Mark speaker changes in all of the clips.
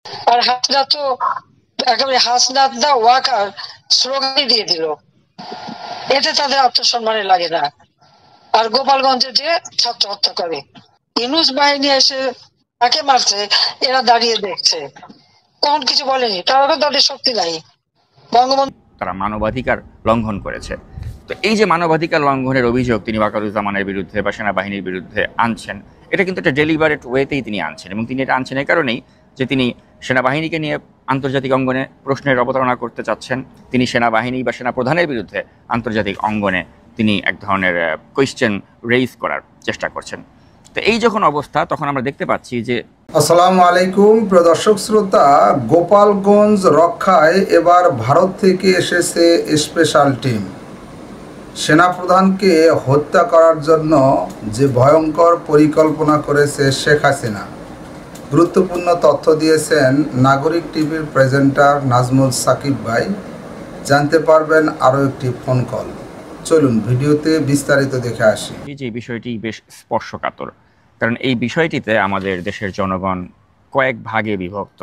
Speaker 1: আর হাসনা তো একেবারে হাসনাত দা ওয়াকার স্লোগানই দিয়ে দিল, এতে তাদের আত্মসম্মানে লাগে না। আর গোপালগঞ্জে যে ছাত্র হত্যা করে, ইউনূস বাহিনী এসে তাকে মারছে, এরা দাঁড়িয়ে দেখছে, তখন কিছু বলেনি, কারণ তাদের শক্তি নাই। বঙ্গবন্ধু
Speaker 2: তারা মানবাধিকার লঙ্ঘন করেছে। তো এই যে মানবাধিকার লঙ্ঘনের অভিযোগ তিনি ওয়াকারুজ্জামানের বিরুদ্ধে বা সেনাবাহিনীর বিরুদ্ধে আনছেন, এটা কিন্তু একটা ডেলিবারেট ওয়েতেই তিনি আনছেন, এবং তিনি এটা আনছেন এই কারণেই যে তিনি সেনাবাহিনীকে নিয়ে আন্তর্জাতিক অঙ্গনে প্রশ্নের অবতারণা করতে চাচ্ছেন। তিনি সেনাবাহিনী বা সেনাপ্রধানের বিরুদ্ধে আন্তর্জাতিক অঙ্গনে তিনি এক ধরনের কোয়েশ্চেন রেইজ করার চেষ্টা করছেন। তো এই যখন অবস্থা, তখন আমরা দেখতে পাচ্ছি যে
Speaker 3: আসসালামু আলাইকুম প্রিয় দর্শক শ্রোতা, গোপালগঞ্জ রক্ষায় এবার ভারত থেকে এসেছে স্পেশাল টিম। সেনাপ্রধানকে হত্যা করার জন্য যে ভয়ঙ্কর পরিকল্পনা করেছে শেখ হাসিনা, গুরুত্বপূর্ণ তথ্য দিয়েছেন নাগরিক টিভির প্রেজেন্টার নাজমুল সাকিব ভাই। জানতে পারবেন আরও একটি ফোন কল। চলুন ভিডিওতে বিস্তারিত দেখে আসি।
Speaker 2: যে বিষয়টি বেশ স্পর্শকাতর, কারণ এই বিষয়টিতে আমাদের দেশের জনগণ কয়েক ভাগে বিভক্ত।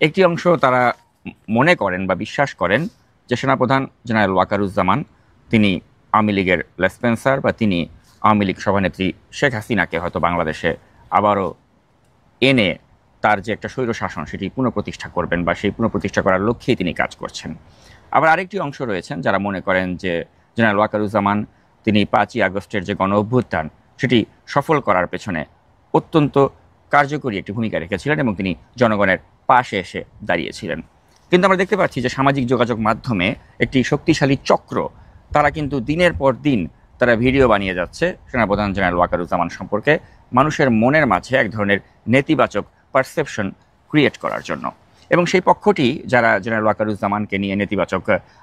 Speaker 2: একটি অংশ তারা মনে করেন বা বিশ্বাস করেন যে সেনাপ্রধান জেনারেল ওয়াকারুজ্জামান তিনি আওয়ামী লীগের লেসপেন্সার, বা তিনি আওয়ামী লীগ সভানেত্রী শেখ হাসিনাকে হয়তো বাংলাদেশে আবারও এনে তার যে একটা স্বৈর শাসন সেটি পুনঃপ্রতিষ্ঠা করবেন, বা সেই পুনঃপ্রতিষ্ঠা করার লক্ষ্যেই তিনি কাজ করছেন। আবার আরেকটি অংশ রয়েছেন যারা মনে করেন যে জেনারেল ওয়াকারুজ্জামান তিনি 5ই আগস্টের যে গণ অভ্যুত্থান সেটি সফল করার পেছনে অত্যন্ত কার্যকরী একটি ভূমিকা রেখেছিলেন, এবং তিনি জনগণের পাশে এসে দাঁড়িয়েছিলেন। কিন্তু আমরা দেখতে পাচ্ছি যে সামাজিক যোগাযোগ মাধ্যমে একটি শক্তিশালী চক্র, তারা কিন্তু দিনের পর দিন তারা ভিডিও বানিয়ে যাচ্ছে সেনাপ্রধান জেনারেল ওয়াকারুজ্জামান সম্পর্কে, মানুষের মনের মাঝে এক ধরনের নেতিবাচক পারসেপশন ক্রিয়েট করার জন্য। এবং সেই পক্ষটি যারা জেনারেল ওয়াকারুজ্জামানকে নিয়ে নেতিবাচক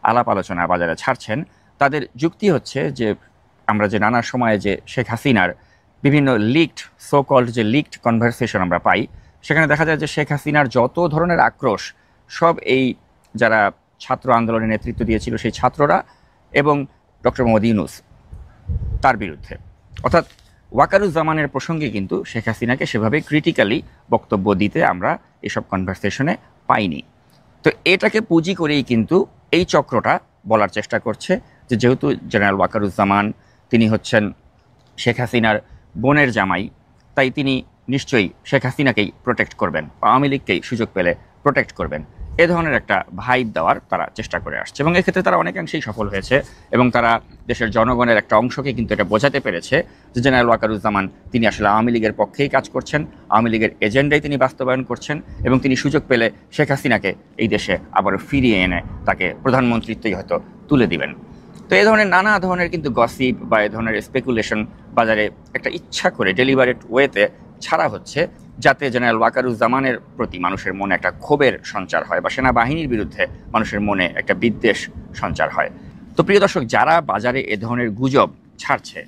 Speaker 2: আলাপ আলোচনা বাজারে ছাড়ছেন, তাদের যুক্তি হচ্ছে যে আমরা যে নানা সময়ে যে শেখ হাসিনার বিভিন্ন লিকড, সো কল্ড যে লিকড কনভারসেশন আমরা পাই, সেখানে দেখা যায় যে শেখ হাসিনার যত ধরনের আক্রোশ সব এই যারা ছাত্র আন্দোলনের নেতৃত্ব দিয়েছিল সেই ছাত্ররা এবং ডক্টর মোহাম্মদ ইউনূস তার বিরুদ্ধে। অর্থাৎ ওয়াকারুজ্জামানের প্রসঙ্গে কিন্তু শেখ হাসিনাকে সেভাবে ক্রিটিক্যালি বক্তব্য দিতে আমরা এসব কনভারসেশনে পাইনি। তো এটাকে পুঁজি করেই কিন্তু এই চক্রটা বলার চেষ্টা করছে যে যেহেতু জেনারেল ওয়াকারুজ্জামান তিনি হচ্ছেন শেখ হাসিনার বোনের জামাই, তাই তিনি নিশ্চয়ই শেখ হাসিনাকেই প্রোটেক্ট করবেন, আওয়ামী লীগকেই সুযোগ পেলে প্রোটেক্ট করবেন, এ ধরনের একটা ভাইব দেওয়ার তারা চেষ্টা করে আসছে। এবং এক্ষেত্রে তারা অনেকাংশেই সফল হয়েছে, এবং তারা দেশের জনগণের একটা অংশকে কিন্তু এটা বোঝাতে পেরেছে যে জেনারেল ওয়াকারুজ্জামান তিনি আসলে আওয়ামী লীগের পক্ষেই কাজ করছেন, আওয়ামী লীগের এজেন্ডাই তিনি বাস্তবায়ন করছেন, এবং তিনি সুযোগ পেলে শেখ হাসিনাকে এই দেশে আবারও ফিরিয়ে এনে তাকে প্রধানমন্ত্রিত্বই হয়তো তুলে দিবেন। তো এই ধরনের নানা ধরনের কিন্তু গসিপ বা এই ধরনের স্পেকুলেশন বাজারে একটা ইচ্ছা করে ডেলিভারেট ওয়েতে ছাড়া হচ্ছে, যাতে জেনারেল ওয়াকারুজ্জামানের প্রতি মানুষের মনে একটা ক্ষোভের সঞ্চার হয়, বা সেনাবাহিনীর বিরুদ্ধে মানুষের মনে একটা বিদ্বেষ সঞ্চার হয়। তো প্রিয় দর্শক, যারা বাজারে এ ধরনের গুজব ছাড়ছে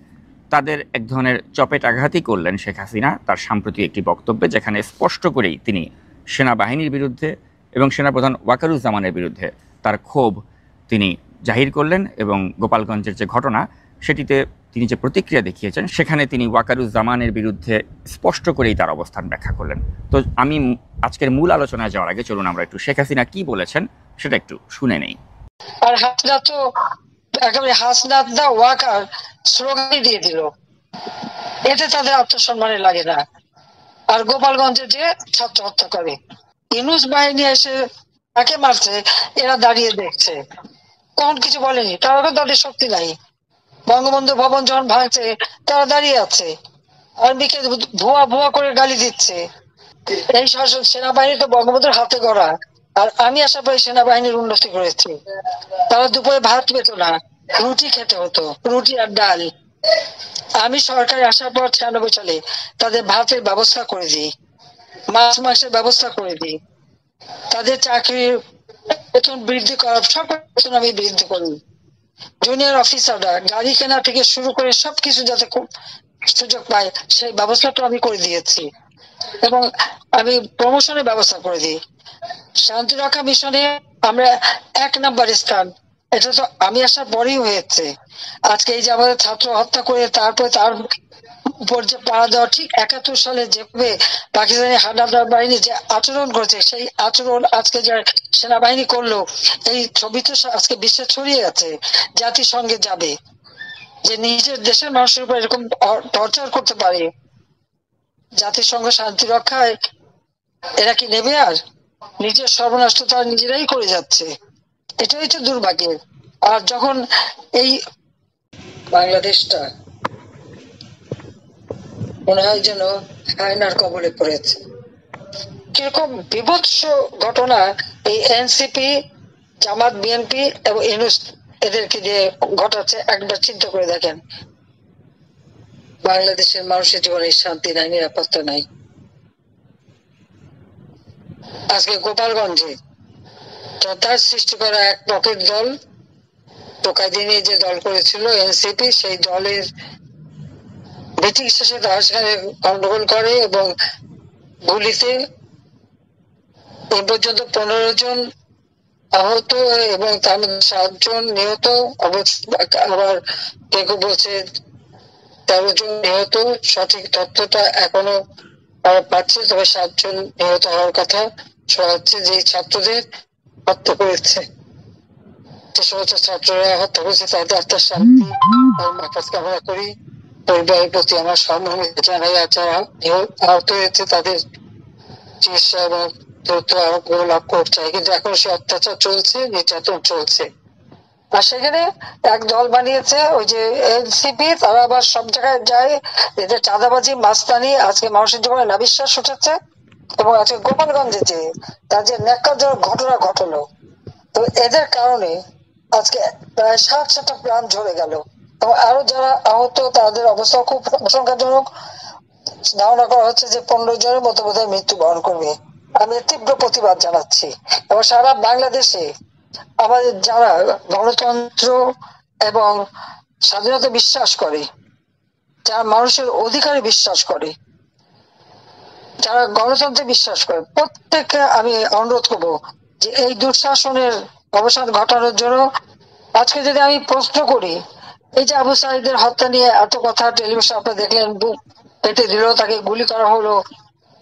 Speaker 2: তাদের এক ধরনের চপেটাঘাতই করলেন শেখ হাসিনা তার সাম্প্রতিক একটি বক্তব্যে, যেখানে স্পষ্ট করেই তিনি সেনাবাহিনীর বিরুদ্ধে এবং সেনাপ্রধান ওয়াকারুজ্জামানের বিরুদ্ধে তার ক্ষোভ তিনি জাহির করলেন। এবং গোপালগঞ্জের যে ঘটনা সেটিতে তিনি যে প্রতিক্রিয়া দেখিয়েছেন, সেখানে তিনি ওয়াকারুজ্জামানের বিরুদ্ধে স্পষ্ট করেই তার অবস্থান ব্যাখ্যা করলেন। তো আমি আজকের মূল আলোচনায় যাওয়ার আগে চলুন আমরা একটু শেখ হাসিনা কি বলেছেন সেটা একটু শুনে নেই।
Speaker 1: আর হাসনা তো একেবারে হাসনাত দা ওয়াকার স্লোগানই দিয়ে দিল, এতে তাদের আত্মসম্মানে লাগে না। আর গোপালগঞ্জে যে ছাত্র হত্যা করে, ইউনূস বাহিনী এসে তাকে মারছে, এরা দাঁড়িয়ে দেখছে, তখন কিছু বলেনি, কারণ তাদের শক্তি নাই। বঙ্গবন্ধু ভবন যখন ভাঙছে তারা দাঁড়িয়ে আছে, আর্মিকে ভুয়া ভুয়া করে গালি দিচ্ছে। এই শাসক সেনাবাহিনী তো বঙ্গবন্ধুর হাতে গড়া, আর আমি আশা করি সেনাবাহিনীর উন্নতি করেছি। তারা দুপুরে ভাত পেত না, রুটি খেতে হতো, রুটি আর ডাল। আমি সরকারে আসার পর 96 সালে তাদের ভাতের ব্যবস্থা করে দিই, মাছ মাংসের ব্যবস্থা করে দিই, তাদের চাকরির বেতন বৃদ্ধি করার সব বেতন আমি বৃদ্ধি করি। জুনিয়র অফিসাররা গাড়ি কেনা থেকে শুরু করে সবকিছু যাতে খুব সুযোগ পায় সেই ব্যবস্থাটা আমি করে দিয়েছি, এবং আমি প্রমোশনের ব্যবস্থা করে দিই। শান্তি রক্ষা মিশনে আমরা 1 নম্বর স্থান, এটা তো আমি আসার পরেই হয়েছে। আজকে এই যে আমাদের ছাত্র হত্যা করে তারপরে তার উপর যে পাড়া দেওয়া, ঠিক 71 সালে যেভাবে পাকিস্তানি হানাদার বাহিনী যে আচরণ করেছে, সেই আচরণ আজকে যে সেনাবাহিনী করলো, এই ছবি তো আজকে বিশ্বে ছড়িয়ে গেছে, জাতিসংঘে যাবে যে নিজের দেশের মানুষের উপর এরকম টর্চার করতে পারে। জাতিসংঘ শান্তি রক্ষায় এরা কি নেবে? আর নিজের সর্বনাশ তো তারা নিজেরাই করে যাচ্ছে, এটাই তো দুর্ভাগ্যের। আর যখন এই বাংলাদেশটা মনে হয় যেন হায়নার কবলে পড়েছে, কিরকম বিভৎস ঘটনা এই এনসিপি, জামাত, বিএনপি এবং ইউনূস এদেরকে দিয়ে ঘটাচ্ছে, একবার চিন্তা করে দেখেন। বাংলাদেশের মানুষের জীবনে শান্তি নাই, নিরাপত্তা নাই। আজকে গোপালগঞ্জে তার সৃষ্টি করা এক পকেট দল, টোকাই দিয়ে যে দল করেছিল এনসিপি, সেই দলের মিটিং শেষে তারা সেখানে গন্ডগোল করে এবং গুলিতে এ পর্যন্ত 15 জন আহত এবং তার মধ্যে 7 জন নিহত। আবার কেউ বলছে 13 জন নিহত, সঠিক তথ্যটা এখনো পাচ্ছে, তবে 7 জন নিহত হওয়ার কথা শোনা হচ্ছে। যে ছাত্রদের হত্যা করেছে, যে সমস্ত ছাত্ররা হত্যা করেছে, তাদের আত্মার শান্তি কামনা করি। পরিবারের প্রতি আমার সম্মানিত জানাই, আর যারা আহত হয়েছে তাদের চিকিৎসা এবং দ্রুত আরোগ্য লাভ করতে চাই। কিন্তু এখন সে অত্যাচার চলছে, নির্যাতন চলছে। আর সেখানে এক দল বানিয়েছে ওই যে এনসিপি, তারা আবার সব জায়গায় যায়, এদের চাঁদাবাজি, মাস্তানি, আজকে মানুষের জীবনে নাবিশ্বাস উঠেছে। এবং আজকে গোপালগঞ্জে যে তার যে ন্যাক্কারজনক ঘটনা ঘটলো, তো এদের কারণে আজকে প্রায় 60টা প্রাণ ঝরে গেল এবং আরো যারা আহত তাদের অবস্থা খুব আশঙ্কাজনক। ধারণা করা হচ্ছে যে 15 জনের মতো বোধহয় মৃত্যুবরণ করবে। আমি তীব্র প্রতিবাদ জানাচ্ছি এবং সারা বাংলাদেশে আমাদের যারা গণতন্ত্র এবং স্বাধীনতা বিশ্বাস করে, যারা মানুষের অধিকারে বিশ্বাস করে, যারা গণতন্ত্রে বিশ্বাস করে, প্রত্যেককে আমি অনুরোধ করবো যে এই দুঃশাসনের অবসান ঘটানোর জন্য। আজকে যদি আমি প্রশ্ন করি, এই যে আবু সাঈদের হত্যা নিয়ে এত কথা টেলিভিশন আপনারা দেখলেন, বুক পেটে দিল, তাকে গুলি করা হলো,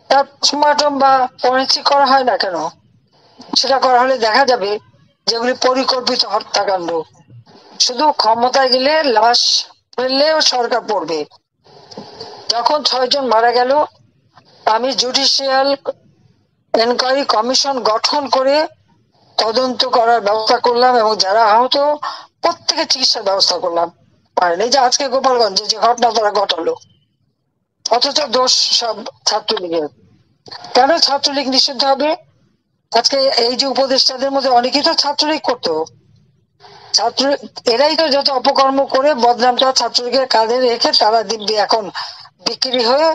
Speaker 1: তার পোস্টমর্টম বা ফরেনসিক করা হয় না কেন? সেটা করা হলে দেখা যাবে যেগুলি পরিকল্পিত হত্যাকাণ্ড। শুধু ক্ষমতায় গেলে লাশ ফেললেও সরকার পড়বে। যখন 6 জন মারা গেল, আমি জুডিশিয়াল এনকোয়ারি কমিশন গঠন করে তদন্ত করার ব্যবস্থা করলাম এবং যারা আহত প্রত্যেকের চিকিৎসার ব্যবস্থা করলাম। পারেন এই যে আজকে গোপালগঞ্জে যে ঘটনা তারা ঘটালো, অথচ দোষ সব ছাত্রলীগের। কেন ছাত্রলীগ নিষিদ্ধ হবে? আজকে এই যে উপদেষ্টাদের মধ্যে অনেকেই তো ছাত্রলীগ করতো। ছাত্র এরাই তো যত অপকর্ম করে বদনামটা ছাত্রলীগের কাঁধে রেখে তারা দিব্যি এখন বিক্রি হয়ে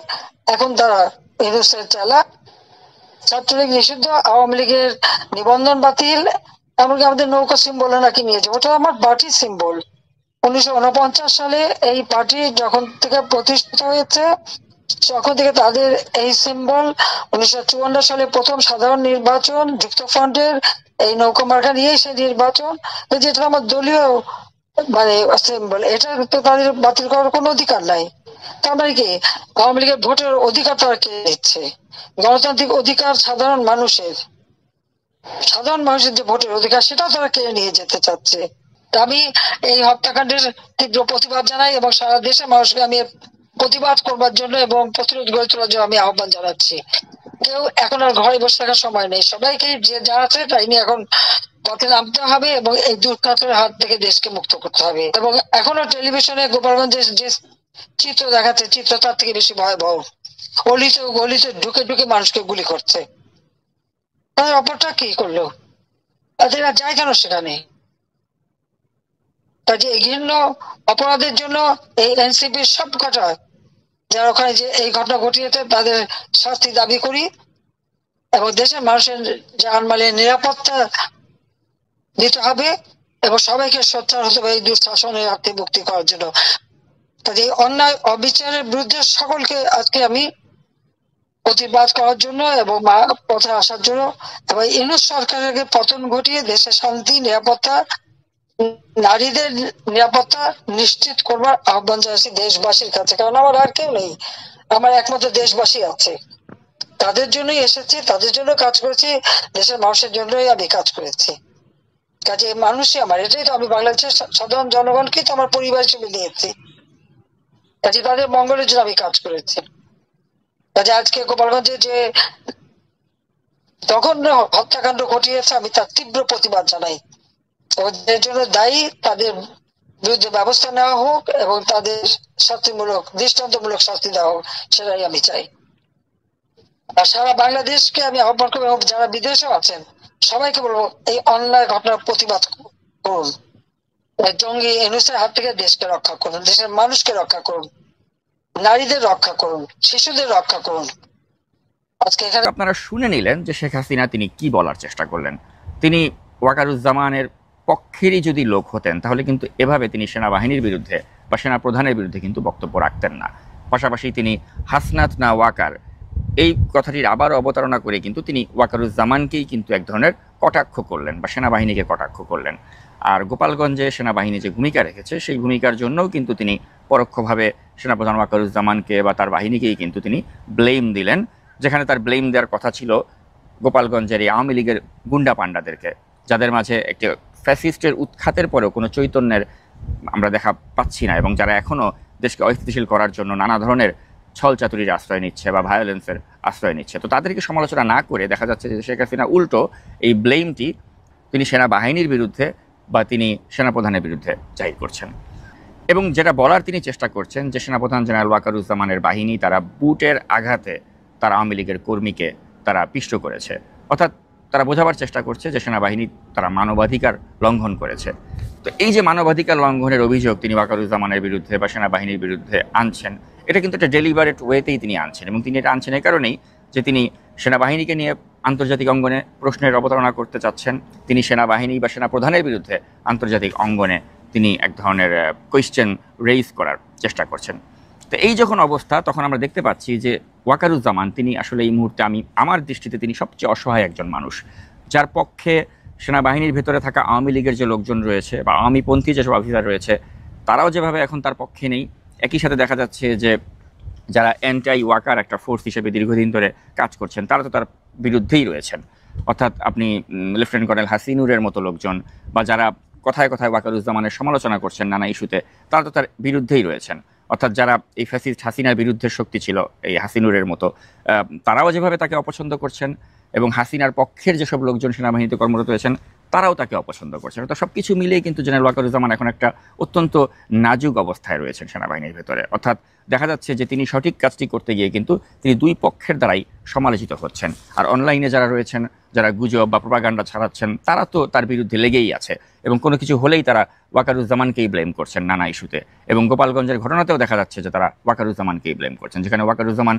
Speaker 1: এখন তারা ইউনূসের চালা। ছাত্রলীগ নিষিদ্ধ, আওয়ামী লীগের নিবন্ধন বাতিল, এমনকি আমাদের নৌকা সিম্বল নাকি নিয়েছে। ওটা আমার পার্টির সিম্বল। 1949 সালে এই পার্টি যখন থেকে প্রতিষ্ঠিত হয়েছে, তখন থেকে তাদের এই সিম্বল। 1954 সালে প্রথম সাধারণ নির্বাচন যুক্তফ্রন্টের এই নৌকা মার্কা নিয়েই সে নির্বাচন, যেটা আমার দলীয় মানে সিম্বল, এটা তো তাদের বাতিল করার কোনো অধিকার নাই। তার মানে কি আওয়ামী লীগের ভোটের অধিকার তারা কেড়ে নিচ্ছে? গণতান্ত্রিক অধিকার সাধারণ মানুষের যে ভোটের অধিকার, সেটাও তারা কেড়ে নিয়ে যেতে চাচ্ছে। আমি এই হত্যাকাণ্ডের তীব্র প্রতিবাদ জানাই এবং সারা দেশের মানুষকে আমি প্রতিবাদ করবার জন্য এবং প্রতিরোধ গড়ে তোলার জন্য আমি আহ্বান জানাচ্ছি। কেউ এখন আর ঘরে বসে থাকার সময় নেই, সবাইকে যে যা আছে তাই নিয়ে এখন পথে নামতে হবে এবং এই দুর্ঘটনার হাত থেকে দেশকে মুক্ত করতে হবে। এবং এখনো টেলিভিশনে গোপালগঞ্জের যে চিত্র দেখাচ্ছে, চিত্র তার থেকে বেশি ভয়াবহ। অলিতে গলিতে ঢুকে ঢুকে মানুষকে গুলি করছে। তাদের অপরটা কি করলো? তাদের যায় কেন সেখানে? কাজে এই ঘৃণ্য অপরাধের জন্য এই এনসিপির সব কটা যারা ওখানে যে এই ঘটনা ঘটিয়েছে তাদের শাস্তি দাবি করি এবং দেশের মানুষের জানমালের নিরাপত্তা দিতে হবে এবং সবাইকে সোচ্চার হতে হবে এই দুঃশাসনের হাত থেকে মুক্তি করার জন্য। কাজে এই অন্যায় অবিচারের বিরুদ্ধে সকলকে আজকে আমি প্রতিবাদ করার জন্য এবং পথে আসার জন্য এবং ইউনূস সরকারের পতন ঘটিয়ে দেশের শান্তি, নিরাপত্তা নারীদের নিরাপত্তা নিশ্চিত করবার আহ্বান জানাচ্ছি দেশবাসীর কাছে, কারণ আমার আর কেউ নেই, আমার একমাত্র দেশবাসী আছে। তাদের জন্যই এসেছি, তাদের জন্য কাজ করেছি, দেশের মানুষের জন্যই আমি কাজ করেছি। কাজে মানুষই আমার, এটাই তো, আমি বাংলাদেশের সাধারণ জনগণকে তো আমার পরিবার হিসেবে নিয়েছি, কাজে তাদের মঙ্গলের জন্য আমি কাজ করেছি। কাজে আজকে গোপালগঞ্জে যে জঘন্য হত্যাকাণ্ড ঘটিয়েছে, আমি তার তীব্র প্রতিবাদ জানাই। এর জন্য দায়ী তাদের বিরুদ্ধে ব্যবস্থা নেওয়া হোক এবং তাদের শাস্তিমূলক দৃষ্টান্তমূলক শাস্তি দেওয়া হোক, সেটাই আমি চাই। আর সারা বাংলাদেশকে আমি আহ্বান করবো, এবং যারা বিদেশেও আছেন সবাইকে বলবো এই অন্যায় ঘটনার প্রতিবাদ করুন। জঙ্গি ইউনূসের হাত থেকে দেশকে রক্ষা করুন, দেশের মানুষকে রক্ষা করুন, নারীদের রক্ষা করুন, শিশুদের রক্ষা করুন। আজকে এখানে
Speaker 2: আপনারা শুনে নিলেন যে শেখ হাসিনা তিনি কি বলার চেষ্টা করলেন। তিনি ওয়াকারুজ্জামানের পক্ষেরই যদি লোক হতেন তাহলে কিন্তু এভাবে তিনি সেনাবাহিনীর বিরুদ্ধে বা সেনা প্রধানের বিরুদ্ধে কিন্তু বক্তব্য রাখতেন না। পাশাপাশি তিনি হাসনাত না ওয়াকার এই কথাটির আবার অবতারণা করে কিন্তু তিনি ওয়াকারুজ্জামানকেই কিন্তু এক ধরনের কটাক্ষ করলেন বা সেনাবাহিনীকে কটাক্ষ করলেন। আর গোপালগঞ্জে সেনাবাহিনী যে ভূমিকা রেখেছে সেই ভূমিকার জন্যও কিন্তু তিনি পরোক্ষভাবে সেনাপ্রধান ওয়াকারুজ্জামানকে বা তার বাহিনীকেই কিন্তু তিনি ব্লেম দিলেন, যেখানে তার ব্লেম দেওয়ার কথা ছিল গোপালগঞ্জের এই আওয়ামী লীগের গুন্ডা পান্ডাদেরকে, যাদের মাঝে একটি ফ্যাসিস্টের উৎখাতের পরেও কোনো চৈতন্যের আমরা দেখা পাচ্ছি না, এবং যারা এখনও দেশকে অস্থিতিশীল করার জন্য নানা ধরনের ছলচাতুরির আশ্রয় নিচ্ছে বা ভায়োলেন্সের আশ্রয় নিচ্ছে। তো তাদেরকে সমালোচনা না করে দেখা যাচ্ছে যে শেখ হাসিনা উল্টো এই ব্লেমটি তিনি সেনাবাহিনীর বিরুদ্ধে বা তিনি সেনাপ্রধানের বিরুদ্ধে জাহির করছেন। এবং যেটা বলার তিনি চেষ্টা করছেন যে সেনাপ্রধান জেনারেল ওয়াকারুজ্জামানের বাহিনী তারা বুটের আঘাতে তারা আওয়ামী লীগের কর্মীকে তারা পিষ্ট করেছে, অর্থাৎ তারা বোঝাবার চেষ্টা করছে যে সেনাবাহিনী তারা মানবাধিকার লঙ্ঘন করেছে। তো এই যে মানবাধিকার লঙ্ঘনের অভিযোগ তিনি ওয়াকারুজ্জামানের বিরুদ্ধে বা সেনাবাহিনীর বিরুদ্ধে আনছেন, এটা কিন্তু একটা ডেলিভারেট ওয়েতেই তিনি আনছেন, এবং তিনি এটা আনছেন এই কারণেই যে তিনি সেনাবাহিনীকে নিয়ে আন্তর্জাতিক অঙ্গনে প্রশ্নের অবতারণা করতে চাচ্ছেন। তিনি সেনাবাহিনী বা সেনাপ্রধানের বিরুদ্ধে আন্তর্জাতিক অঙ্গনে তিনি এক ধরনের কোয়েশ্চেন রেইজ করার চেষ্টা করছেন। তো এই যখন অবস্থা, তখন আমরা দেখতে পাচ্ছি যে ওয়াকারুজ্জামান তিনি আসলে এই মুহূর্তে আমার দৃষ্টিতে তিনি সবচেয়ে অসহায় একজন মানুষ, যার পক্ষে সেনাবাহিনীর ভেতরে থাকা আওয়ামী লীগের যে লোকজন রয়েছে বা আওয়ামীপন্থী যেসব অফিসার রয়েছে তারাও যেভাবে এখন তার পক্ষে নেই, একই সাথে দেখা যাচ্ছে যে যারা অ্যান্টাই ওয়াকার একটা ফোর্স হিসেবে দীর্ঘদিন ধরে কাজ করছেন তারা তো তার বিরুদ্ধেই রয়েছেন। অর্থাৎ আপনি লেফটেন্যান্ট কর্নেল হাসিনুরের মতো লোকজন বা যারা কথায় কথায় ওয়াকারুজ্জামানের সমালোচনা করছেন নানা ইস্যুতে, তারা তো তার বিরুদ্ধেই রয়েছেন। অর্থাৎ যারা এই ফ্যাসিস্ট হাসিনার বিরুদ্ধে শক্তি ছিল এই হাসিনুরের মতো, তারাও যেভাবে তাকে অপছন্দ করছেন, এবং হাসিনার পক্ষের যেসব লোকজন সেনাবাহিনীতে কর্মরত হয়েছেন তারাও তাকে অপছন্দ করছেন। তো সব কিছু মিলিয়ে কিন্তু জেনারেল ওয়াকারুজ্জামান এখন একটা অত্যন্ত নাজুক অবস্থায় রয়েছেন সেনাবাহিনীর ভেতরে। অর্থাৎ দেখা যাচ্ছে যে তিনি সঠিক কাজটি করতে গিয়ে কিন্তু তিনি দুই পক্ষের দ্বারাই সমালোচিত হচ্ছেন। আর অনলাইনে যারা রয়েছেন, যারা গুজব বা প্রোপাগান্ডা ছড়াচ্ছেন, তারা তো তার বিরুদ্ধে লেগেই আছে, এবং কোনো কিছু হলেই তারা ওয়াকারুজ্জামানকেই ব্লেম করছেন নানা ইস্যুতে। এবং গোপালগঞ্জের ঘটনাতেও দেখা যাচ্ছে যে তারা ওয়াকারুজ্জামানকেই ব্লেম করছেন, যেখানে ওয়াকারুজ্জামান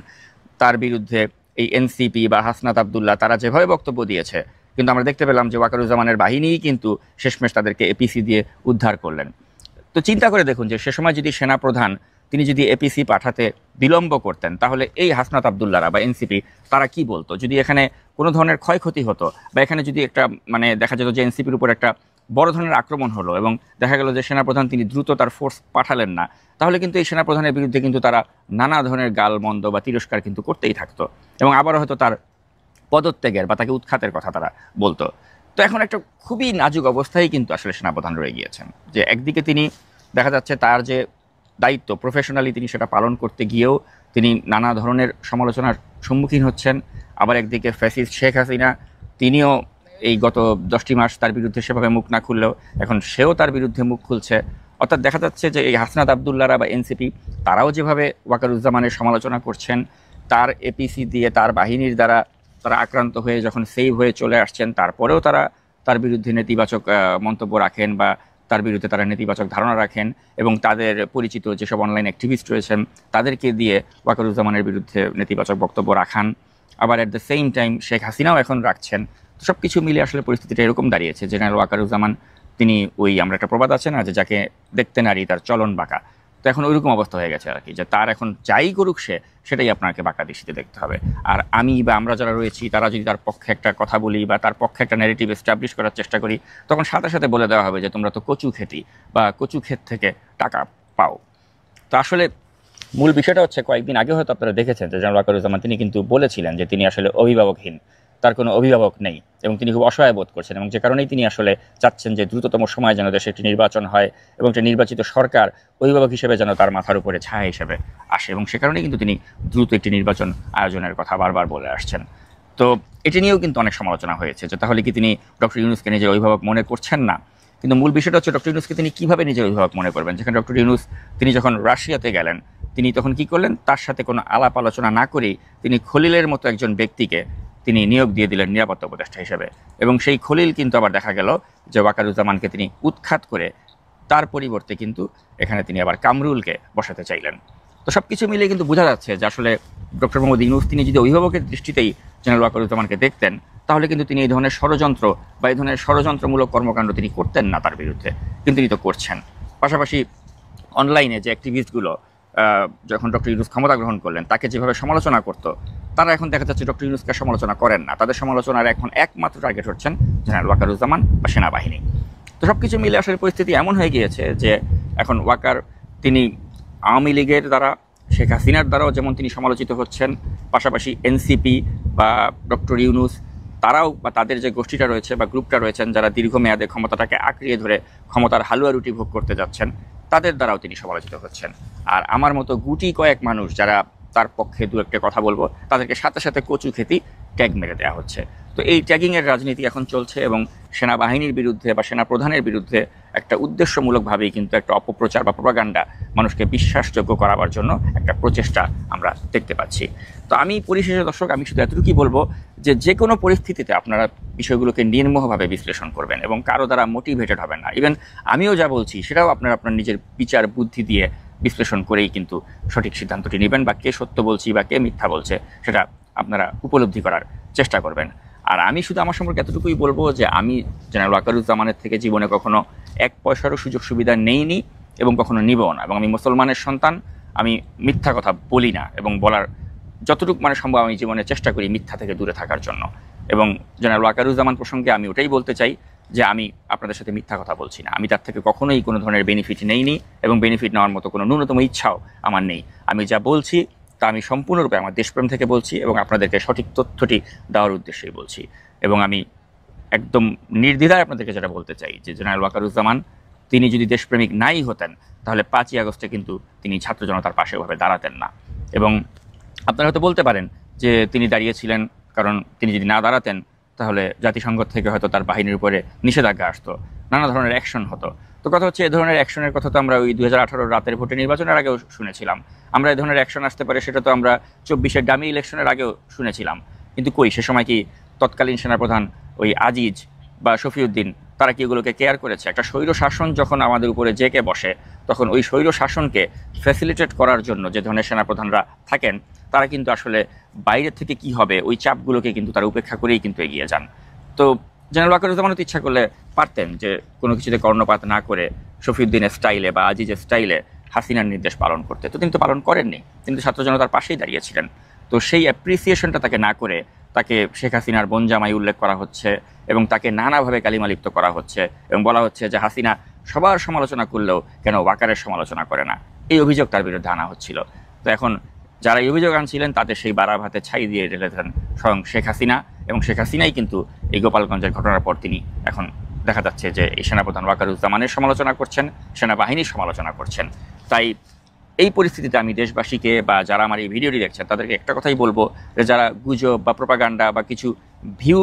Speaker 2: তার বিরুদ্ধে এই এনসিপি বা হাসনাত আবদুল্লাহ তারা যেভাবে বক্তব্য দিয়েছে, কিন্তু আমরা দেখতে পেলাম যে ওয়াকারুজ্জামানের বাহিনীই কিন্তু শেষমেশ তাদেরকে এপিসি দিয়ে উদ্ধার করলেন। তো চিন্তা করে দেখুন যে সে সময় যদি সেনাপ্রধান তিনি যদি এপিসি পাঠাতে বিলম্ব করতেন, তাহলে এই হাসনাত আবদুল্লাহরা বা এনসিপি তারা কি বলতো? যদি এখানে কোনো ধরনের ক্ষয়ক্ষতি হতো বা এখানে যদি একটা দেখা যেত যে এনসিপির উপর একটা বড় ধরনের আক্রমণ হলো এবং দেখা গেল যে সেনাপ্রধান তিনি দ্রুত তার ফোর্স পাঠালেন না, তাহলে কিন্তু এই সেনাপ্রধানের বিরুদ্ধে কিন্তু তারা নানা ধরনের গালমন্দ বা তিরস্কার কিন্তু করতেই থাকতো, এবং আবারও হয়তো তার পদত্যাগের বা তাকে উৎখাতের কথা তারা বলতো। তো এখন একটা খুবই নাজুক অবস্থায় কিন্তু আসলে সেনাপ্রধান রয়ে গিয়েছেন, যে একদিকে তিনি দেখা যাচ্ছে তার যে দায়িত্ব প্রফেশনালি তিনি সেটা পালন করতে গিয়েও তিনি নানা ধরনের সমালোচনার সম্মুখীন হচ্ছেন, আবার একদিকে ফ্যাসিস্ট শেখ হাসিনা তিনিও এই গত 10টি মাস তার বিরুদ্ধে সেভাবে মুখ না খুললেও এখন সেও তার বিরুদ্ধে মুখ খুলছে। অর্থাৎ দেখা যাচ্ছে যে এই হাসনাত আবদুল্লাহরা বা এনসিপি তারাও যেভাবে ওয়াকারুজ্জামানের সমালোচনা করছেন, তার এপিসি দিয়ে তার বাহিনীর দ্বারা তারা আক্রান্ত হয়ে যখন সেভ হয়ে চলে আসছেন, তারপরেও তারা তার বিরুদ্ধে নেতিবাচক মন্তব্য রাখেন বা তার বিরুদ্ধে তারা নেতিবাচক ধারণা রাখেন, এবং তাদের পরিচিত যেসব অনলাইন অ্যাক্টিভিস্ট রয়েছেন তাদেরকে দিয়ে ওয়াকারুজ্জামানের বিরুদ্ধে নেতিবাচক বক্তব্য রাখান। আবার at the same time Sheikh হাসিনাও এখন রাখছেন। তো সব কিছু মিলে আসলে পরিস্থিতিটা এরকম দাঁড়িয়েছে। জেনারেল ওয়াকারুজ্জামান তিনি আমরা একটা প্রবাদ আছে না যে যাকে দেখতে নারী তার চলন বাঁকা, তো এখন ওইরকম অবস্থা হয়ে গেছে আর কি, যে তার এখন যাই করুক সেটাই আপনাকে বাঁকা দৃষ্টিতে দেখতে হবে। আর আমি বা আমরা যারা রয়েছি তারা যদি তার পক্ষে একটা কথা বলি বা তার পক্ষে একটা ন্যারেটিভ এস্টাবলিশ করার চেষ্টা করি, তখন সাথে সাথে বলে দেওয়া হবে যে তোমরা তো কচু খেতি বা কচু ক্ষেত থেকে টাকা পাও। তো আসলে মূল বিষয়টা হচ্ছে, কয়েকদিন আগে হয়তো আপনারা দেখেছেন যে জনাব ওয়াকারুজ্জামান তিনি কিন্তু বলেছিলেন যে তিনি আসলে অভিভাবকহীন, তার কোনো অভিভাবক নেই এবং তিনি খুব অসহায় বোধ করছেন, এবং যে কারণেই তিনি আসলে চাচ্ছেন যে দ্রুততম সময় যেন দেশে একটি নির্বাচন হয় এবং একটি নির্বাচিত সরকার অভিভাবক হিসেবে যেন তার মাথার উপরে ছায়া হিসেবে আসে, এবং সে কারণেই কিন্তু তিনি দ্রুত একটি নির্বাচন আয়োজনের কথা বারবার বলে আসছেন। তো এটি নিয়েও কিন্তু অনেক সমালোচনা হয়েছে যে তাহলে কি তিনি ডক্টর ইউনূসকে নিজের অভিভাবক মনে করছেন না। কিন্তু মূল বিষয়টা হচ্ছে ডক্টর ইউনূসকে তিনি কীভাবে নিজের অভিভাবক মনে করবেন, যেখানে ডক্টর ইউনূস তিনি যখন রাশিয়াতে গেলেন তিনি তখন কি করলেন, তার সাথে কোনো আলাপ আলোচনা না করেই তিনি খলিলের মতো একজন ব্যক্তিকে তিনি নিয়োগ দিয়ে দিলেন নিরাপত্তা উপদেষ্টা হিসেবে, এবং সেই খলিল কিন্তু আবার দেখা গেল যে ওয়াকারুজ্জামানকে তিনি উৎখাত করে তার পরিবর্তে কিন্তু এখানে তিনি আবার কামরুলকে বসাতে চাইলেন। তো সব কিছু মিলিয়ে কিন্তু বোঝা যাচ্ছে যে আসলে ডক্টর মোহাম্মদ ইউনূস তিনি যদি অভিভাবকের দৃষ্টিতেই জেনারেল ওয়াকারুজ্জামানকে দেখতেন, তাহলে কিন্তু তিনি এই ধরনের ষড়যন্ত্র বা এই ধরনের ষড়যন্ত্রমূলক কর্মকাণ্ড তিনি করতেন না তার বিরুদ্ধে, কিন্তু তিনি তো করছেন। পাশাপাশি অনলাইনে যে অ্যাক্টিভিস্টগুলো যখন ডক্টর ইউনূস ক্ষমতা গ্রহণ করলেন তাকে যেভাবে সমালোচনা করতো, তারা এখন দেখা যাচ্ছে ডক্টর ইউনূসকে সমালোচনা করেন না, তাদের সমালোচনার এখন একমাত্র টার্গেট হচ্ছেন জেনারেল ওয়াকারুজ্জামান বা সেনাবাহিনী। তো সব কিছু মিলে আসলে পরিস্থিতি এমন হয়ে গিয়েছে যে এখন ওয়াকার তিনি আওয়ামী লীগের দ্বারা, শেখ হাসিনার দ্বারাও যেমন তিনি সমালোচিত হচ্ছেন, পাশাপাশি এনসিপি বা ডক্টর ইউনূস তারাও বা তাদের যে গোষ্ঠীটা রয়েছে বা গ্রুপটা রয়েছেন যারা দীর্ঘমেয়াদে ক্ষমতাটাকে আঁকড়িয়ে ধরে ক্ষমতার হালুয়া রুটি ভোগ করতে যাচ্ছেন, তাদের দ্বারাও তিনি সমালোচিত হচ্ছেন। আর আমার মতো গুটি কয়েক মানুষ যারা তার পক্ষে দু একটা কথা বলবো, তাদেরকে সাথে সাথে কচু খেতি ট্যাগ মেরে দেওয়া হচ্ছে। তো এই ট্যাগিংয়ের রাজনীতি এখন চলছে, এবং সেনাবাহিনীর বিরুদ্ধে বা সেনা প্রধানের বিরুদ্ধে একটা উদ্দেশ্যমূলকভাবেই কিন্তু একটা অপপ্রচার বা প্রপাগান্ডা মানুষকে বিশ্বাসযোগ্য করাবার জন্য একটা প্রচেষ্টা আমরা দেখতে পাচ্ছি। তো আমি পরিশেষে দর্শক আমি শুধু এতটুকুই বলবো যে যে কোনো পরিস্থিতিতে আপনারা বিষয়গুলোকে নির্মোহভাবে বিশ্লেষণ করবেন এবং কারো দ্বারা মোটিভেটেড হবেন না। ইভেন আমিও যা বলছি সেটাও আপনারা আপনার নিজের বিচার বুদ্ধি দিয়ে বিশ্লেষণ করেই কিন্তু সঠিক সিদ্ধান্তটি নেবেন, বা কে সত্য বলছি বা কে মিথ্যা বলছে সেটা আপনারা উপলব্ধি করার চেষ্টা করবেন। আর আমি শুধু আমার সম্পর্কে এতটুকুই বলবো যে আমি জেনারেল ওয়াকারুজ্জামানের থেকে জীবনে কখনো এক পয়সারও সুযোগ সুবিধা নেইনি এবং কখনো নিবও না, এবং আমি মুসলমানের সন্তান, আমি মিথ্যা কথা বলি না, এবং বলার যতটুকু সম্ভব আমি জীবনে চেষ্টা করি মিথ্যা থেকে দূরে থাকার জন্য। এবং জেনারেল ওয়াকারুজ্জামান প্রসঙ্গে আমি ওটাই বলতে চাই যে আমি আপনাদের সাথে মিথ্যা কথা বলছি না, আমি তার থেকে কখনোই কোনো ধরনের বেনিফিট নেইনি এবং বেনিফিট নেওয়ার মতো কোনো ন্যূনতম ইচ্ছাও আমার নেই। আমি যা বলছি তা আমি সম্পূর্ণরূপে আমার দেশপ্রেম থেকে বলছি এবং আপনাদেরকে সঠিক তথ্যটি দেওয়ার উদ্দেশ্যেই বলছি। এবং আমি একদম নির্দ্বিধায় আপনাদেরকে যেটা বলতে চাই যে জেনারেল ওয়াকারুজ্জামান তিনি যদি দেশপ্রেমিক নাই হতেন তাহলে 5ই আগস্টে কিন্তু তিনি ছাত্র জনতার পাশে ওভাবে দাঁড়াতেন না। এবং আপনারা হয়তো বলতে পারেন যে তিনি দাঁড়িয়েছিলেন কারণ তিনি যদি না দাঁড়াতেন তাহলে জাতিসংঘ থেকে হয়তো তার বাহিনীর উপরে নিষেধাজ্ঞা আসতো, নানা ধরনের অ্যাকশন হতো। তো কথা হচ্ছে এ ধরনের অ্যাকশনের কথা তো আমরা ওই 2018 রাতের ভোটে নির্বাচনের আগেও শুনেছিলাম। আমরা এই ধরনের অ্যাকশন আসতে পারে সেটা তো আমরা 24-এর ডামি ইলেকশনের আগেও শুনেছিলাম। কিন্তু কই সে সময় কি তৎকালীন সেনাপ্রধান ওই আজিজ বা শফিউদ্দিন তারা কি এগুলোকে কেয়ার করেছে? একটা স্বৈর শাসন যখন আমাদের উপরে জেকে বসে তখন ওই স্বৈর শাসনকে ফ্যাসিলিটেট করার জন্য যে ধরনের সেনাপ্রধানরা থাকেন তারা কিন্তু আসলে বাইরের থেকে কি হবে ওই চাপগুলোকে কিন্তু তারা উপেক্ষা করেই কিন্তু এগিয়ে যান। তো জেনারেল ওয়াকারুজ্জামান তো ইচ্ছা করলে পারতেন যে কোনো কিছুতে কর্ণপাত না করে শফিউদ্দিনের স্টাইলে বা আজিজের স্টাইলে হাসিনার নির্দেশ পালন করতে, তো তিনি তো পালন করেননি, কিন্তু ছাত্র জনতার পাশেই দাঁড়িয়েছিলেন। তো সেই অ্যাপ্রিসিয়েশনটা তাকে না করে তাকে শেখ হাসিনার বোনজামাই উল্লেখ করা হচ্ছে এবং তাকে নানাভাবে কালিমালিপ্ত করা হচ্ছে এবং বলা হচ্ছে যে হাসিনা সবার সমালোচনা করলেও কেন ওয়াকারের সমালোচনা করে না, এই অভিযোগ তার বিরুদ্ধে আনা হচ্ছিল। তো এখন যারা এই অভিযোগ আনছিলেন তাদের সেই বাড়া ভাতে ছাই দিয়ে ঢেলেছেন স্বয়ং শেখ হাসিনা, এবং শেখ হাসিনাই কিন্তু এই গোপালগঞ্জের ঘটনার পর তিনি এখন দেখা যাচ্ছে যে এই সেনাপ্রধান ওয়াকারুজ্জামানের সমালোচনা করছেন, সেনাবাহিনীর সমালোচনা করছেন। তাই এই পরিস্থিতিতে আমি দেশবাসীকে বা যারা আমার এই ভিডিওটি দেখছেন তাদেরকে একটা কথাই বলবো যে যারা গুজব বা প্রোপাগান্ডা বা কিছু ভিউ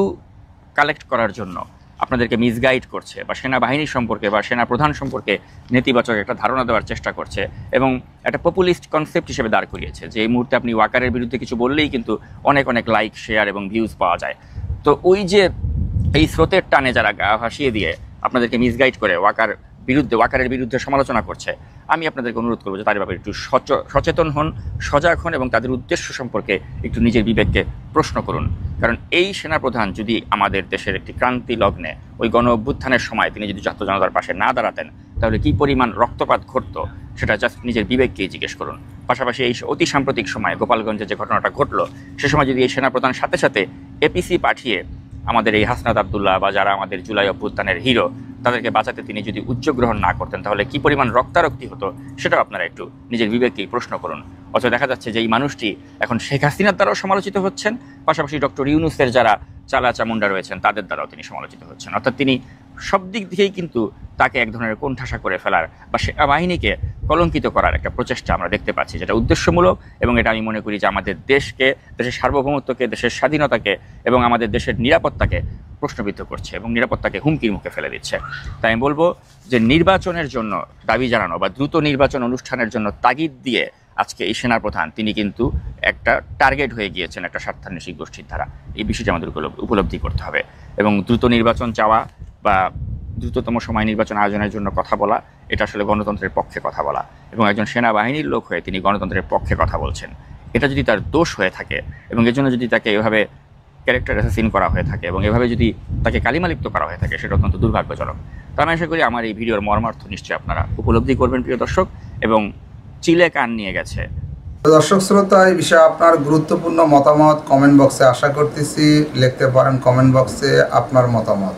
Speaker 2: কালেক্ট করার জন্য আপনাদেরকে মিসগাইড করছে বা সেনাবাহিনী সম্পর্কে বা সেনা প্রধান সম্পর্কে নেতিবাচক একটা ধারণা দেওয়ার চেষ্টা করছে এবং একটা পপুলিস্ট কনসেপ্ট হিসেবে দাঁড় করিয়েছে যে এই মুহূর্তে আপনি ওয়াকারের বিরুদ্ধে কিছু বললেই কিন্তু অনেক অনেক লাইক, শেয়ার এবং ভিউজ পাওয়া যায়। তো ওই যে এই স্রোতের টানে যারা গা ভাসিয়ে দিয়ে আপনাদেরকে মিসগাইড করে ওয়াকারের বিরুদ্ধে সমালোচনা করছে, আমি আপনাদেরকে অনুরোধ করবো যে তাদের ব্যাপারে একটু সচেতন হন, সজাগ হন এবং তাদের উদ্দেশ্য সম্পর্কে একটু নিজের বিবেককে প্রশ্ন করুন। কারণ এই সেনাপ্রধান যদি আমাদের দেশের একটি ক্রান্তি লগ্নে ওই গণ অভ্যুত্থানের সময় তিনি যদি ছাত্র জনতার পাশে না দাঁড়াতেন তাহলে কি পরিমাণ রক্তপাত ঘটতো সেটা জাস্ট নিজের বিবেককেই জিজ্ঞেস করুন। পাশাপাশি এই অতি সাম্প্রতিক সময়ে গোপালগঞ্জে যে ঘটনাটা ঘটলো, সে সময় যদি এই সেনাপ্রধান সাথে সাথে এপিসি পাঠিয়ে আমাদের এই হাসনাত আবদুল্লাহ বা যারা আমাদের জুলাই অভ্যুত্থানের হিরো তাদেরকে বাঁচাতে তিনি যদি উদ্যোগ গ্রহণ না করতেন, তাহলে কি পরিমাণ রক্তারক্তি হতো সেটাও আপনারা একটু নিজের বিবেককেই প্রশ্ন করুন। অথবা দেখা যাচ্ছে যে এই মানুষটি এখন শেখ হাসিনার দ্বারাও সমালোচিত হচ্ছেন, পাশাপাশি ডক্টর ইউনূসের যারা চালা চামুন্ডা রয়েছেন তাদের দ্বারাও তিনি সমালোচিত হচ্ছেন। অর্থাৎ তিনি সব দিক দিকেই কিন্তু তাকে এক ধরনের কোণঠাসা করে ফেলার বা সেনাবাহিনীকে কলঙ্কিত করার একটা প্রচেষ্টা আমরা দেখতে পাচ্ছি, যেটা উদ্দেশ্যমূলক। এবং এটা আমি মনে করি যে আমাদের দেশকে, দেশের সার্বভৌমত্বকে, দেশের স্বাধীনতাকে এবং আমাদের দেশের নিরাপত্তাকে প্রশ্নবিদ্ধ করছে এবং নিরাপত্তাকে হুমকির মুখে ফেলে দিচ্ছে। তাই আমি বলবো যে নির্বাচনের জন্য দাবি জানানো বা দ্রুত নির্বাচন অনুষ্ঠানের জন্য তাগিদ দিয়ে আজকে এই সেনাপ্রধান তিনি কিন্তু একটা টার্গেট হয়ে গিয়েছেন একটা স্বার্থান্বেষী গোষ্ঠীর দ্বারা। এই বিষয়টি আমাদের উপলব্ধি করতে হবে এবং দ্রুত নির্বাচন চাওয়া বা দ্রুততম সময় নির্বাচন আয়োজনের জন্য কথা বলা, এটা আসলে গণতন্ত্রের পক্ষে কথা বলা। এবং একজন সেনাবাহিনীর লোক হয়ে তিনি গণতন্ত্রের পক্ষে কথা বলছেন, এটা যদি তার দোষ হয়ে থাকে এবং এর জন্য যদি তাকে এভাবে ক্যারেক্টার অ্যাসাসিন করা হয়ে থাকে এবং এভাবে যদি তাকে কালিমালিপ্ত করা হয়ে থাকে, সেটা অত্যন্ত দুর্ভাগ্যজনক। তো আমি আশা করি আমার এই ভিডিওর মর্মার্থ নিশ্চয়ই আপনারা উপলব্ধি করবেন প্রিয় দর্শক, এবং চিলে কান নিয়ে গেছে।
Speaker 3: দর্শক শ্রোতা, এই বিষয়ে আপনার গুরুত্বপূর্ণ মতামত কমেন্ট বক্সে আশা করতেছি লিখতে পারেন। কমেন্ট বক্সে আপনার মতামত।